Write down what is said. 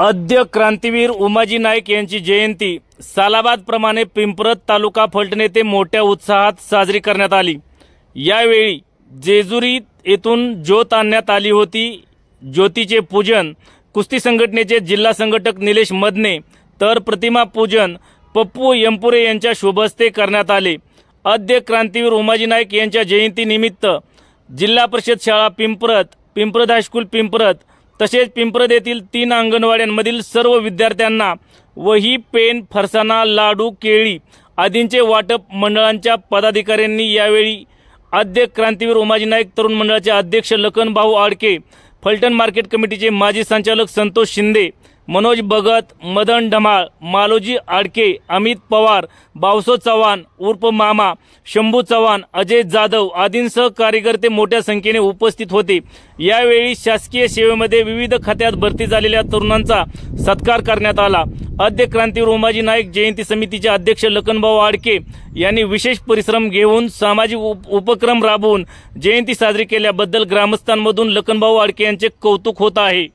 आद्य क्रांतीवीर उमाजी नाईक यांची जयंती सालाबादप्रमाणे पिंपरत तालुका फलटण येथे मोठ्या उत्साहात साजरी करण्यात आली। यावेळी जेजुरी येथून ज्योत आणण्यात आली होती। ज्योतीचे पूजन कुस्ती संघटनेचे जिल्हा संघटक निलेश मदने तर प्रतिमा पूजन पप्पू यमपुरे यांच्या शुभहस्ते करण्यात आले। आद्य क्रांतीवीर उमाजी नाईक यांच्या जयंतीनिमित्त जिल्हा परिषद शाळा पिंपरत हायस्कूल पिंपरत तसेच पिंपरत येथील 3 अंगणवाड्यांमधील सर्व विद्यार्थ्यांना वही, पेन, फरसाणा, लाडू, केळी आदींचे वाटप मंडळांच्या पदाधिकाऱ्यांनी यावेळी आद्य क्रांतीवीर उमाजी नाईक तरुण मंडळाचे अध्यक्ष लखनभाऊ आडके, फलटण मार्केट कमिटीचे माजी संचालक संतोष शिंदे, मनोज भगत, मदन ढमाळ, मालोजी आडके, अमित पवार, बावसो चव्हाण उर्फ मामा, शंभू चव्हाण, अजय जाधव आदींसह कार्यकर्ते मोठ्या संख्येने उपस्थित होते। यावेळी शासकीय सेवेमध्ये विविध खात्यात भरती झालेल्या तरुणांचा सत्कार करण्यात आला। आद्य क्रांतीवीर उमाजी नाईक जयंती समितीचे अध्यक्ष लखनभाऊ आडके यांनी विशेष परिश्रम घेऊन सामाजिक उपक्रम राबवून जयंती साजरी केल्याबद्दल ग्रामस्थांमधून लखनभाऊ आडके यांचे कौतुक होत आहे।